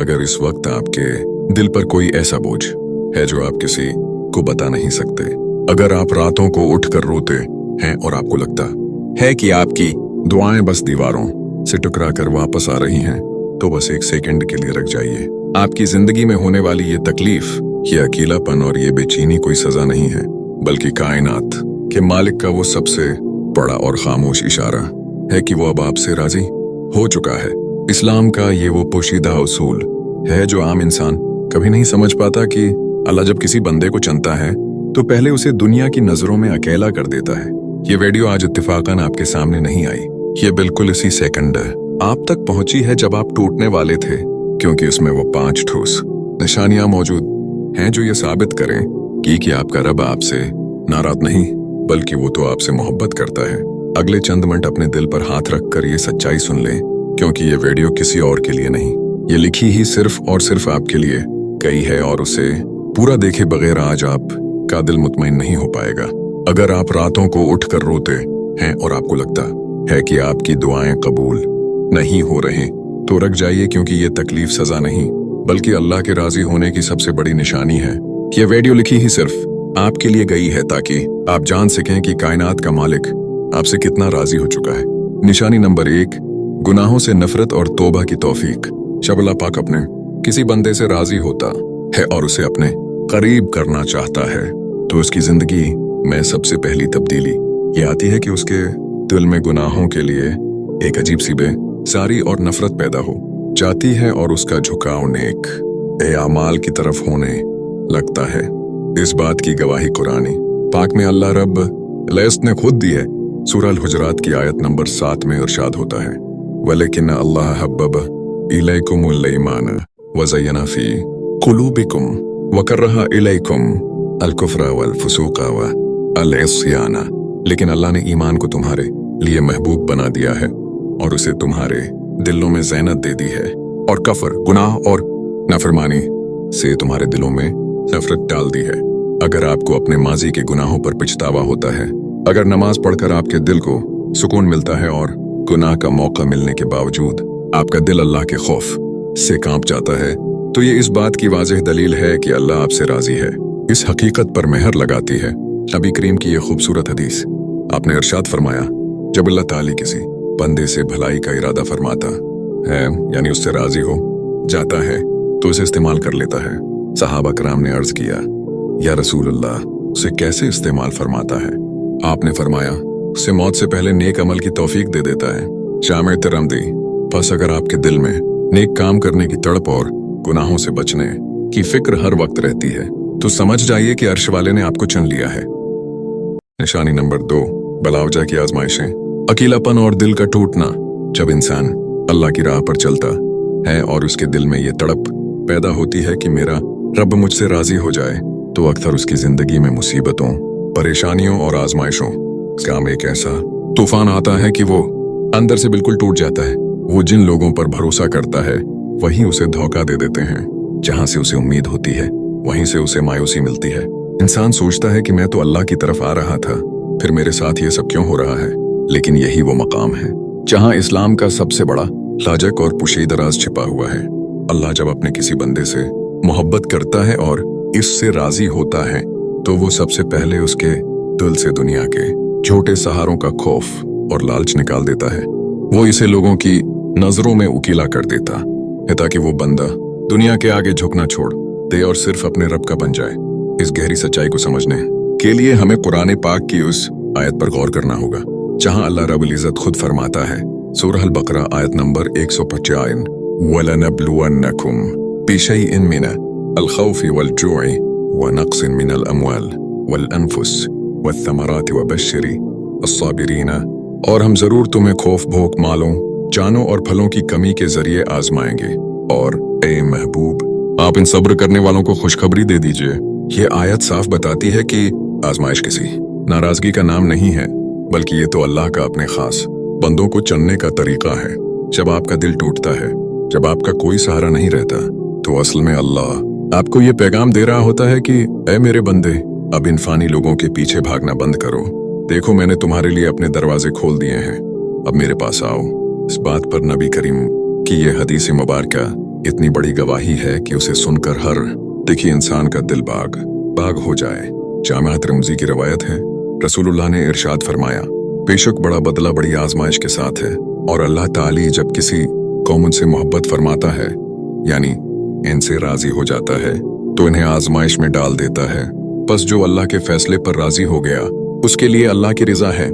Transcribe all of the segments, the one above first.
अगर इस वक्त आपके दिल पर कोई ऐसा बोझ है जो आप किसी को बता नहीं सकते, अगर आप रातों को उठकर रोते हैं और आपको लगता है कि आपकी दुआएं बस दीवारों से टकरा कर वापस आ रही हैं, तो बस एक सेकंड के लिए रुक जाइए। आपकी जिंदगी में होने वाली ये तकलीफ, ये अकेलापन और ये बेचैनी कोई सजा नहीं है, बल्कि कायनात के मालिक का वो सबसे बड़ा और खामोश इशारा है कि वो अब आपसे राजी हो चुका है। इस्लाम का ये वो पोशीदा उसूल है जो आम इंसान कभी नहीं समझ पाता कि अल्लाह जब किसी बंदे को चुनता है तो पहले उसे दुनिया की नजरों में अकेला कर देता है। ये वीडियो आज इत्तेफाकन आपके सामने नहीं आई, ये बिल्कुल इसी सेकंड आप तक पहुंची है जब आप टूटने वाले थे, क्योंकि उसमें वो 5 ठोस निशानियां मौजूद हैं जो ये साबित करें कि आपका रब आपसे नाराज नहीं, बल्कि वो तो आपसे मोहब्बत करता है। अगले चंद मिनट अपने दिल पर हाथ रखकर ये सच्चाई सुन लें, क्योंकि ये वीडियो किसी और के लिए नहीं, ये लिखी ही सिर्फ और सिर्फ आपके लिए गई है, और उसे पूरा देखे बगैर आज आप का दिल मुतमईन नहीं हो पाएगा। अगर आप रातों को उठकर रोते हैं और आपको लगता है कि आपकी दुआएं कबूल नहीं हो रही, तो रुक जाइए, क्योंकि ये तकलीफ सजा नहीं, बल्कि अल्लाह के राजी होने की सबसे बड़ी निशानी है। ये वीडियो लिखी ही सिर्फ आपके लिए गई है ताकि आप जान सकें कि कायनात का मालिक आपसे कितना राजी हो चुका है। निशानी नंबर 1, गुनाहों से नफरत और तौबा की तौफीक। जब अल्लाह पाक अपने किसी बंदे से राजी होता है और उसे अपने करीब करना चाहता है, तो उसकी जिंदगी में सबसे पहली तब्दीली ये आती है कि उसके दिल में गुनाहों के लिए एक अजीब सी बेसारी और नफरत पैदा हो जाती है, और उसका झुकाव नेक आमाल की तरफ होने लगता है। इस बात की गवाही कुरानी पाक में अल्लाह रब लैस्त ने खुद दी है। सूरह अल-हुजरात की आयत नंबर 7 में इरशाद होता है, वलेकिन अल्लाह हब्बब इलैकुमुल ईमान व ज़य्यना फी कुलूबिकुम व करहा इलैकुम अल-कुफ्र वल फुसूक वल इस्यान। लेकिन अल्लाह ने ईमान को तुम्हारे लिए महबूब बना दिया है और उसे तुम्हारे दिलों में ज़ैनत दे दी है, और कफर, गुनाह और नाफरमानी से तुम्हारे दिलों में नफरत डाल दी है। अगर आपको अपने माजी के गुनाहों पर पछतावा होता है, अगर नमाज पढ़कर आपके दिल को सुकून मिलता है और गुनाह का मौका मिलने के बावजूद आपका दिल अल्लाह के खौफ से कांप जाता है, तो ये इस बात की वाज़ेह दलील है कि अल्लाह आपसे राजी है। इस हकीकत पर मेहर लगाती है नबी करीम की ये खूबसूरत हदीस। आपने इरशाद फरमाया, जब अल्लाह ताली किसी बंदे से भलाई का इरादा फरमाता है, यानी उससे राजी हो जाता है, तो उसे इस्तेमाल कर लेता है। सहाबा कराम ने अर्ज किया, या रसूल अल्लाह, उसे कैसे इस्तेमाल फरमाता है? आपने फरमाया, उसे मौत से पहले नेक अमल की तौफीक दे देता है। जामे तिरमिज़ी। बस अगर आपके दिल में नेक काम करने की तड़प और गुनाहों से बचने की फिक्र हर वक्त रहती है, तो समझ जाइए कि अर्श वाले ने आपको चुन लिया है। निशानी नंबर 2, बलावजा की आजमाइशें। अकेलापन और दिल का टूटना। जब इंसान अल्लाह की राह पर चलता है और उसके दिल में ये तड़प पैदा होती है कि मेरा रब मुझसे राजी हो जाए, तो अक्सर उसकी जिंदगी में मुसीबतों, परेशानियों और आजमाइशों का एक ऐसा तूफान आता है कि वो अंदर से बिल्कुल टूट जाता है। वो जिन लोगों पर भरोसा करता है वही उसे धोखा दे देते हैं। जहां से उसे उम्मीद होती है वहीं से उसे मायूसी मिलती है। इंसान सोचता है कि मैं तो अल्लाह की तरफ आ रहा था, फिर मेरे साथ ये सब क्यों हो रहा है? लेकिन यही वो मकाम है जहां इस्लाम का सबसे बड़ा लाजक और पुशीदा राज छिपा हुआ है। अल्लाह जब अपने किसी बंदे से मोहब्बत करता है और इससे राजी होता है, तो वो सबसे पहले उसके दिल से दुनिया के झूठे सहारों का खौफ और लालच निकाल देता है। वो इसे लोगों की नजरों में उकीला कर देता है ताकि वो बंदा दुनिया के आगे झुकना छोड़ दे और सिर्फ अपने रब का बन जाए। इस गहरी सच्चाई को समझने के लिए हमें कुरान पाक की उस आयत पर गौर करना होगा जहां अल्लाह रब्बुल इज्जत खुद फरमाता है, सूरह अल-बकरा आयत नंबर 155, वलनब्लुवन्नकुम बिशैइन मिनल खौफि वल-जुइ व नक्सिन मिनल अमवाल वल-अनफुस वत्थमराति वबश्शिरी अस्साबिरीना। और हम जरूर तुम्हें खौफ, भूख, मालों, जानों और फलों की कमी के जरिए आजमाएंगे, और ए महबूब, आप इन सब्र करने वालों को खुशखबरी दे दीजिए। ये आयत साफ बताती है कि आजमाइश किसी नाराजगी का नाम नहीं है, बल्कि ये तो अल्लाह का अपने खास बंदों को चुनने का तरीका है। जब आपका दिल टूटता है, जब आपका कोई सहारा नहीं रहता, तो असल में अल्लाह आपको ये पैगाम दे रहा होता है कि ऐ मेरे बंदे, अब इन फानी लोगों के पीछे भागना बंद करो। देखो, मैंने तुम्हारे लिए अपने दरवाजे खोल दिए हैं, अब मेरे पास आओ। इस बात पर नबी करीम की ये हदीस मुबारका इतनी बड़ी गवाही है कि उसे सुनकर हर दिखी इंसान का दिल बाग बाग हो जाए। जामिया तिर्मिज़ी की रवायत है, रसूलुल्लाह ने इरशाद फरमाया, बेशक बड़ा बदला बड़ी आजमाइश के साथ है, और अल्लाह ताली जब किसी कौम उनसे मोहब्बत फरमाता है, यानी इनसे राजी हो जाता है, तो इन्हें आजमाइश में डाल देता है। बस जो अल्लाह के फैसले पर राजी हो गया उसके लिए अल्लाह की रिजा है,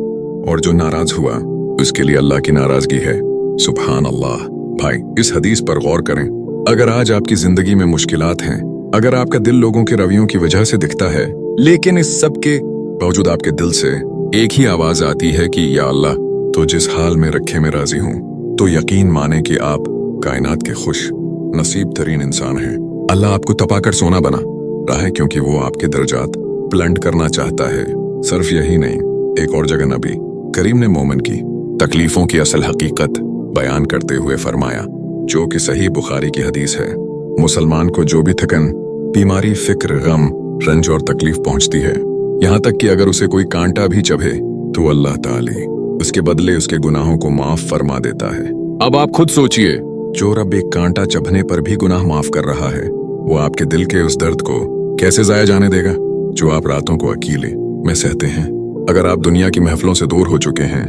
और जो नाराज हुआ उसके लिए अल्लाह की नाराजगी है। सुभान अल्लाह। भाई, इस हदीस पर गौर करें। अगर आज आपकी जिंदगी में मुश्किलात हैं, अगर आपका दिल लोगों के रवैयों की वजह से दिखता है, लेकिन इस सब के बावजूद आपके दिल से एक ही आवाज आती है कि या अल्लाह, तो जिस हाल में रखे मैं राजी हूँ, तो यकीन माने कि आप कायनात के खुश नसीब तरीन इंसान हैं। अल्लाह आपको तपाकर सोना बना रहा है, क्योंकि वो आपके दर्जात बुलंद करना चाहता है। सिर्फ यही नहीं, एक और जगह नबी करीम ने मोमिन की तकलीफों की असल हकीकत बयान करते हुए फरमाया, जो कि सही बुखारी की हदीस है, मुसलमान को जो भी थकन, बीमारी, फिक्र, गम, रंज और तकलीफ पहुंचती है, यहाँ तक कि अगर उसे कोई कांटा भी चुभे, तो अल्लाह ताली उसके बदले उसके गुनाहों को माफ फरमा देता है। अब आप खुद सोचिए, जो रब एक कांटा चुभने पर भी गुनाह माफ कर रहा है, वो आपके दिल के उस दर्द को कैसे जाया जाने देगा जो आप रातों को अकेले में सहते हैं। अगर आप दुनिया की महफिलों से दूर हो चुके हैं,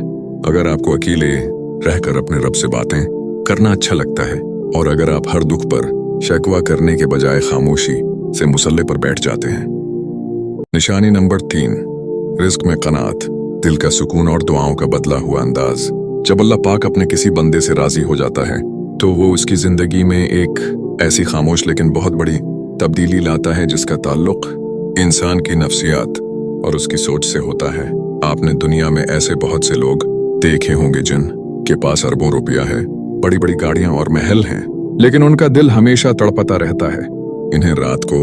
अगर आपको अकेले रहकर अपने रब से बातें करना अच्छा लगता है, और अगर आप हर दुख पर शिकवा करने के बजाय खामोशी से मुसल्ले पर बैठ जाते हैं। निशानी नंबर 3, रिस्क में कनात, दिल का सुकून और दुआओं का बदला हुआ अंदाज। जब अल्लाह पाक अपने किसी बंदे से राजी हो जाता है, तो वो उसकी जिंदगी में एक ऐसी खामोश लेकिन बहुत बड़ी तब्दीली लाता है, जिसका ताल्लुक इंसान की नफ्सियात और उसकी सोच से होता है। आपने दुनिया में ऐसे बहुत से लोग देखे होंगे जिन के पास अरबों रुपया है, बड़ी बड़ी गाड़ियां और महल हैं, लेकिन उनका दिल हमेशा तड़पता रहता है। इन्हें रात को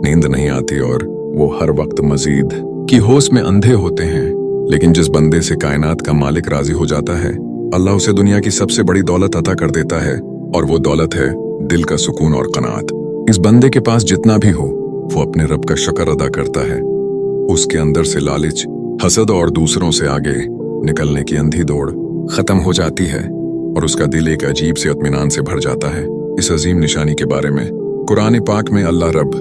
नींद नहीं आती और वो हर वक्त मजीद की होश में अंधे होते हैं। लेकिन जिस बंदे से कायनात का मालिक राजी हो जाता है, अल्लाह उसे दुनिया की सबसे बड़ी दौलत अता कर देता है, और वो दौलत है दिल का सुकून और कनात। इस बंदे के पास जितना भी हो, वो अपने रब का शुक्र अदा करता है। उसके अंदर से लालच, हसद और दूसरों से आगे निकलने की अंधी दौड़ खत्म हो जाती है, और उसका दिल एक अजीब से इत्मीनान से भर जाता है। इस अजीम निशानी के बारे में कुरान पाक में अल्लाह रब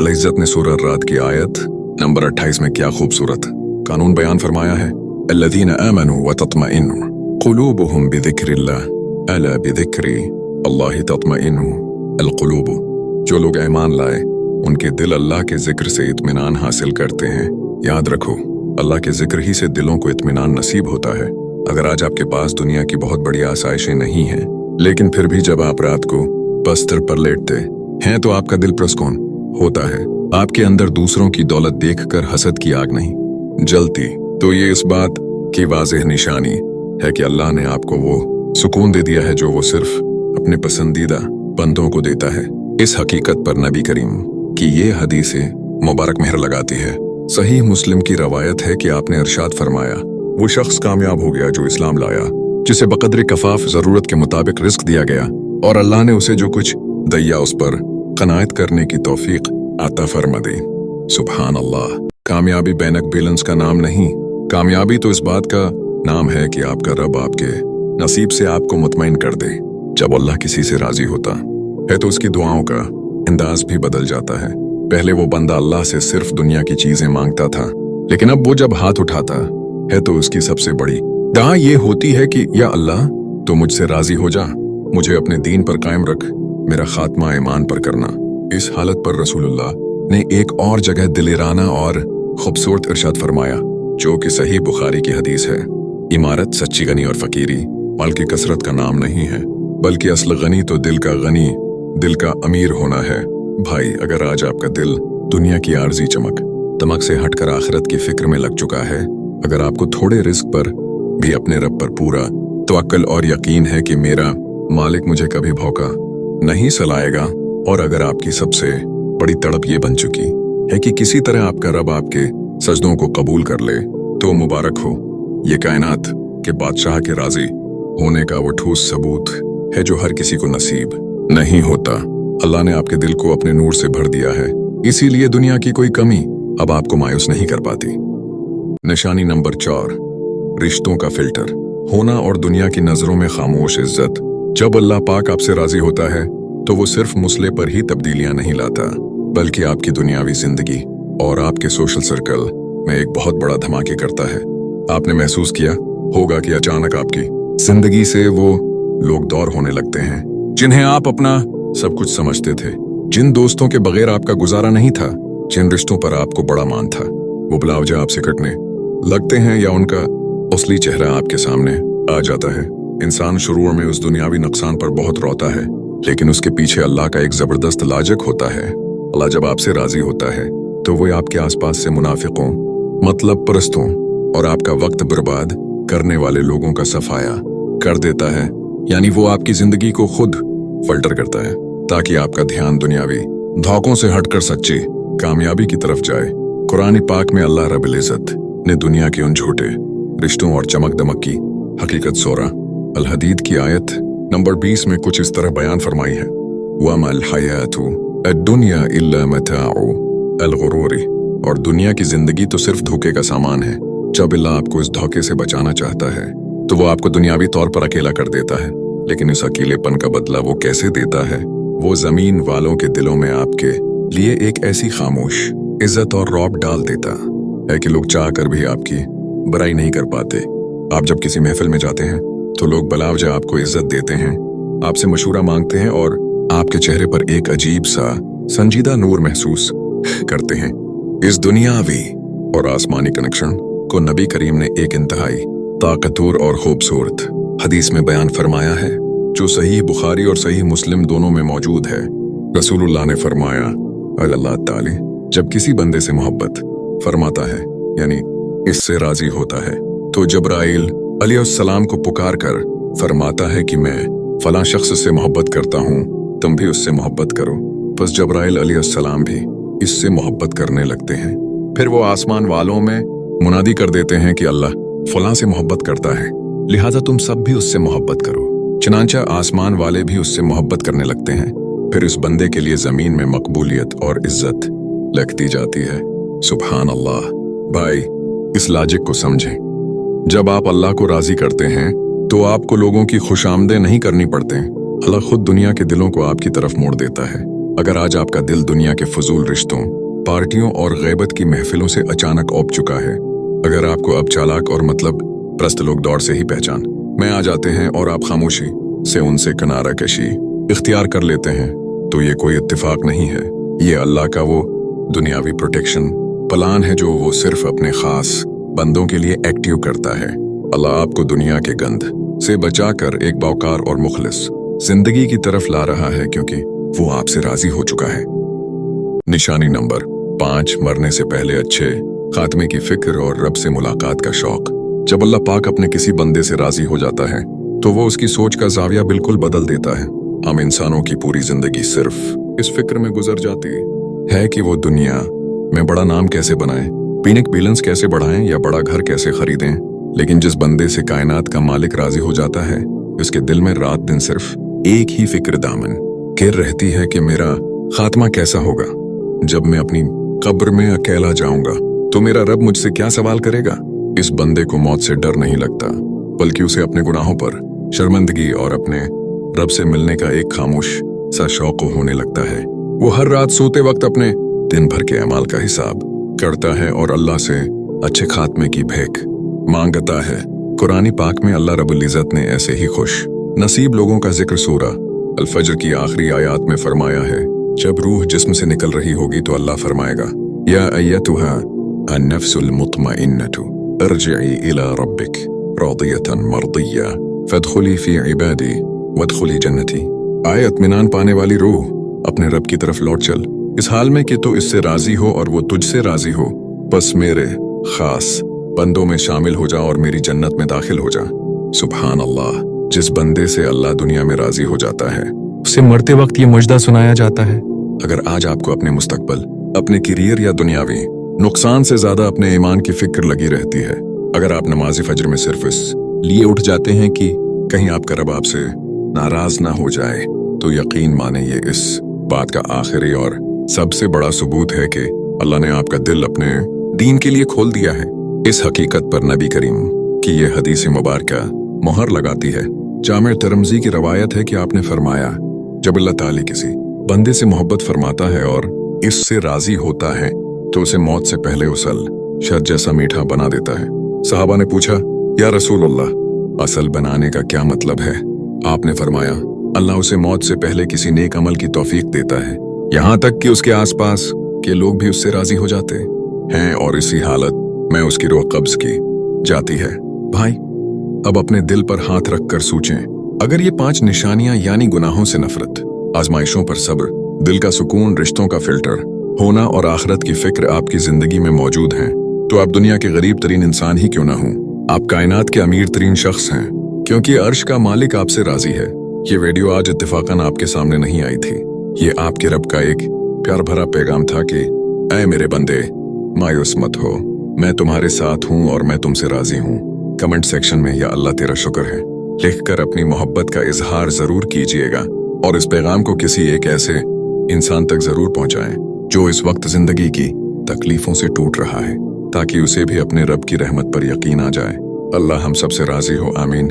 अल-इज़्ज़त ने सूरह रात की आयत नंबर 28 में क्या खूबसूरत कानून बयान फरमाया है। अल्लज़ीना आमनू व तत्मइन्नु क़ुलूबुहुम बिज़िक्रिल्लाह अला बिज़िक्रि अल्लाहि तत्मइन्नु अल-क़ुलूब। जो लोग ईमान लाए, उनके दिल अल्लाह के जिक्र से इत्मीनान हासिल करते हैं। याद रखो, अल्लाह के जिक्र ही से दिलों को इत्मीनान नसीब होता है। अगर आज आपके पास दुनिया की बहुत बड़ी आसाइशें नहीं हैं, लेकिन फिर भी जब आप रात को बस्तर पर लेटते हैं, तो आपका दिल पुरस्कून होता है। आपके अंदर दूसरों की दौलत देखकर हसद की आग नहीं जलती, तो ये इस बात की वाज़ेह निशानी है कि अल्लाह ने आपको वो सुकून दे दिया है जो वो सिर्फ अपने पसंदीदा बंदों को देता है। इस हकीकत पर नबी करीम की ये हदीसें मुबारक मेहर लगाती है। सही मुस्लिम की रवायत है कि आपने इरशाद फरमाया, वो शख्स कामयाब हो गया जो इस्लाम लाया, जिसे बकदर कफाफ जरूरत के मुताबिक रिस्क दिया गया, और अल्लाह ने उसे जो कुछ दिया उस पर कनायत करने की तौफीक अता फरमा दी। सुभान अल्लाह। कामयाबी बैनक बैलेंस का नाम नहीं, कामयाबी तो इस बात का नाम है कि आपका रब आपके नसीब से आपको मुतमईन कर दे। जब अल्लाह किसी से राजी होता है, तो उसकी दुआओं का अंदाज भी बदल जाता है। पहले वो बंदा अल्लाह से सिर्फ दुनिया की चीजें मांगता था, लेकिन अब वो जब हाथ उठाता है, तो उसकी सबसे बड़ी दुआ ये होती है कि या अल्लाह, तो मुझसे राजी हो जा, मुझे अपने दीन पर कायम रख, मेरा खात्मा ईमान पर करना। इस हालत पर रसूलुल्लाह ने एक और जगह दिलेराना और खूबसूरत इरशाद फरमाया, जो कि सही बुखारी की हदीस है। इमारत, सच्ची गनी और फकीरी माल की कसरत का नाम नहीं है, बल्कि असल गनी तो दिल का गनी, दिल का अमीर होना है। भाई, अगर आज आपका दिल दुनिया की आर्जी चमक दमक से हटकर आखिरत की फिक्र में लग चुका है, अगर आपको थोड़े रिस्क पर भी अपने रब पर पूरा तवक्कुल और यकीन है कि मेरा मालिक मुझे कभी भौंका नहीं सलाएगा, और अगर आपकी सबसे बड़ी तड़प ये बन चुकी है कि किसी तरह आपका रब आपके सजदों को कबूल कर ले, तो मुबारक हो। ये कायनात के बादशाह के राजी होने का वो ठोस सबूत है जो हर किसी को नसीब नहीं होता। अल्लाह ने आपके दिल को अपने नूर से भर दिया है, इसीलिए दुनिया की कोई कमी अब आपको मायूस नहीं कर पाती। निशानी नंबर 4, रिश्तों का फिल्टर होना और दुनिया की नजरों में खामोश इज्जत। जब अल्लाह पाक आपसे राजी होता है, तो वो सिर्फ मुसले पर ही तब्दीलियां नहीं लाता, बल्कि आपकी दुनियावी जिंदगी और आपके सोशल सर्कल में एक बहुत बड़ा धमाके करता है। आपने महसूस किया होगा कि अचानक आपकी जिंदगी से वो लोग दूर होने लगते हैं जिन्हें आप अपना सब कुछ समझते थे, जिन दोस्तों के बगैर आपका गुजारा नहीं था, जिन रिश्तों पर आपको बड़ा मान था, वो बुलावजा आपसे कटने लगते हैं या उनका असली चेहरा आपके सामने आ जाता है। इंसान शुरू में उस दुनियावी नुकसान पर बहुत रोता है, लेकिन उसके पीछे अल्लाह का एक जबरदस्त लाजक होता है। अल्लाह जब आपसे राजी होता है तो वो आपके आसपास से मुनाफिकों, मतलब परस्तों और आपका वक्त बर्बाद करने वाले लोगों का सफाया कर देता है। यानी वो आपकी जिंदगी को खुद फिल्टर करता है ताकि आपका ध्यान दुनियावी धोखों से हटकर सच्ची कामयाबी की तरफ जाए। कुरान पाक में अल्लाह रब्बुल इज्जत ने दुनिया के उन झूठे रिश्तों और चमक दमक की हकीकत सूरह अल हदीद की आयत नंबर 20 में कुछ इस तरह बयान फरमाई है, वमल हयातु अद्दुनिया इल्ला मताउ अल गुरूरी, और दुनिया की जिंदगी तो सिर्फ धोखे का सामान है। जब अल्लाह आपको इस धोखे से बचाना चाहता है तो वो आपको दुनियावी तौर पर अकेला कर देता है, लेकिन इस अकेलेपन का बदला वो कैसे देता है? वो जमीन वालों के दिलों में आपके लिए एक ऐसी खामोश इज्जत और रौब डाल देता है कि लोग चाह कर भी आपकी बुराई नहीं कर पाते। आप जब किसी महफिल में जाते हैं तो लोग बलावजा आपको इज्जत देते हैं, आपसे मशूरा मांगते हैं और आपके चेहरे पर एक अजीब सा संजीदा नूर महसूस करते हैं। इस दुनियावी और आसमानी कनेक्शन को नबी करीम ने एक इंतहाई ताकतवर और खूबसूरत हदीस में बयान फरमाया है, जो सही बुखारी और सही मुस्लिम दोनों में मौजूद है। रसूलुल्लाह ने फरमाया, अल्लाह ताली जब किसी बंदे से मोहब्बत फरमाता है, यानी इससे राजी होता है, तो जब्राइल अलैहिस्सलाम को पुकार कर फरमाता है कि मैं फलां शख्स से मोहब्बत करता हूँ, तुम भी उससे मोहब्बत करो। बस जब्राइल अलैहिस्सलाम भी इससे मोहब्बत करने लगते हैं। फिर वो आसमान वालों में मुनादी कर देते हैं कि अल्लाह फलां से मोहब्बत करता है, लिहाजा तुम सब भी उससे मोहब्बत करो। चनांचा आसमान वाले भी उससे मोहब्बत करने लगते हैं। फिर इस बंदे के लिए जमीन में मकबूलियत और इज्जत लगती जाती है। सुभान अल्लाह। भाई, इस लॉजिक को समझें। जब आप अल्लाह को राजी करते हैं तो आपको लोगों की खुशामदें नहीं करनी पड़ते। अल्लाह खुद दुनिया के दिलों को आपकी तरफ मोड़ देता है। अगर आज आपका दिल दुनिया के फजूल रिश्तों, पार्टियों और गैबत की महफिलों से अचानक औब चुका है, अगर आपको अब चालाक और मतलब प्रस्त लोग दौड़ से ही पहचान में आ जाते हैं और आप खामोशी से उनसे किनारा कशी इख्तियार कर लेते हैं, तो ये कोई इत्तेफाक नहीं है। ये अल्लाह का वो दुनियावी प्रोटेक्शन प्लान है जो वो सिर्फ अपने खास बंदों के लिए एक्टिव करता है। अल्लाह आपको दुनिया के गंद से बचाकर एक बावकार और मुखलिस जिंदगी की तरफ ला रहा है, क्योंकि वो आपसे राजी हो चुका है। निशानी नंबर 5, मरने से पहले अच्छे खात्मे की फिक्र और रब से मुलाकात का शौक। जब अल्लाह पाक अपने किसी बंदे से राजी हो जाता है तो वो उसकी सोच का जाविया बिल्कुल बदल देता है। हम इंसानों की पूरी जिंदगी सिर्फ इस फिक्र में गुजर जाती है कि वो दुनिया में बड़ा नाम कैसे बनाएं, पीने के बैलेंस कैसे बढ़ाएं या बड़ा घर कैसे खरीदें। लेकिन जिस बंदे से कायनात का मालिक राजी हो जाता है, उसके दिल में रात दिन सिर्फ एक ही फिक्र दामन घेर रहती है कि मेरा खात्मा कैसा होगा। जब मैं अपनी कब्र में अकेला जाऊंगा तो मेरा रब मुझसे क्या सवाल करेगा। इस बंदे को मौत से डर नहीं लगता, बल्कि उसे अपने गुनाहों पर शर्मिंदगी और अपने रब से मिलने का एक खामोश सा शौक होने लगता है। वो हर रात सोते वक्त अपने दिन भर के अमाल का हिसाब करता है और अल्लाह से अच्छे खात्मे की भेंट मांगता है। कुरानी पाक में अल्लाह रब्बुल इज्जत ने ऐसे ही खुश नसीब लोगों का जिक्र सूरह अल फज्र की आखिरी आयत में फरमाया है। जब रूह जिस्म से निकल रही होगी तो अल्लाह फरमाएगा, या अय्यतुहा अन्नफ्सुल मुतमइन्नतु अर्जिई इला रब्बिक रादियतन मर्दिया फदखुली फी इबादी वदखुली जन्नती। आए इत्मीनान पाने वाली रूह, अपने रब की तरफ लौट चल, इस हाल में कि तो इससे राजी हो और वो तुझसे राजी हो। बस मेरे खास बंदों में शामिल हो जा और मेरी जन्नत में दाखिल हो जा। सुभान अल्लाह। जिस बंदे से अल्लाह दुनिया में राजी हो जाता है, उसे मरते वक्त ये मुजदा सुनाया जाता है। अगर आज आपको अपने मुस्तकबल, अपने करियर या दुनियावी नुकसान से ज्यादा अपने ईमान की फिक्र लगी रहती है, अगर आप नमाज़ फज्र में सिर्फ इस लिए उठ जाते हैं कि कहीं आपका रब आपसे नाराज ना हो जाए, तो यकीन माने ये इस बात का आखिरी और सबसे बड़ा सबूत है कि अल्लाह ने आपका दिल अपने दीन के लिए खोल दिया है। इस हकीकत पर नबी करीम की ये हदीस मुबारका मोहर लगाती है। जामे तिरमिज़ी की रवायत है कि आपने फरमाया, जब अल्लाह ताला किसी बंदे से मोहब्बत फरमाता है और इससे राजी होता है तो उसे मौत से पहले उसल शहद जैसा मीठा बना देता है। सहाबा ने पूछा, या रसूल अल्लाह, असल बनाने का क्या मतलब है? आपने फरमाया, अल्लाह उसे मौत से पहले किसी नेक अमल की तौफीक देता है, यहाँ तक कि उसके आसपास के लोग भी उससे राजी हो जाते हैं और इसी हालत में उसकी रूह कब्ज की जाती है। भाई, अब अपने दिल पर हाथ रखकर सोचें, अगर ये 5 निशानियां यानी गुनाहों से नफरत, आजमाइशों पर सब्र, दिल का सुकून, रिश्तों का फिल्टर होना और आखिरत की फिक्र आपकी जिंदगी में मौजूद हैं, तो आप दुनिया के गरीब तरीन इंसान ही क्यों ना हों, आप कायनात के अमीर तरीन शख्स हैं, क्योंकि अर्श का मालिक आपसे राजी है। ये वीडियो आज इत्तेफाकन आपके सामने नहीं आई थी। ये आपके रब का एक प्यार भरा पैगाम था कि ऐ मेरे बंदे, मायूस मत हो, मैं तुम्हारे साथ हूँ और मैं तुमसे राजी हूँ। कमेंट सेक्शन में या अल्लाह तेरा शुक्र है लिखकर अपनी मोहब्बत का इजहार जरूर कीजिएगा और इस पैगाम को किसी एक ऐसे इंसान तक जरूर पहुंचाएं जो इस वक्त जिंदगी की तकलीफों से टूट रहा है, ताकि उसे भी अपने रब की रहमत पर यकीन आ जाए। अल्लाह हम सबसे राजी हो, आमीन।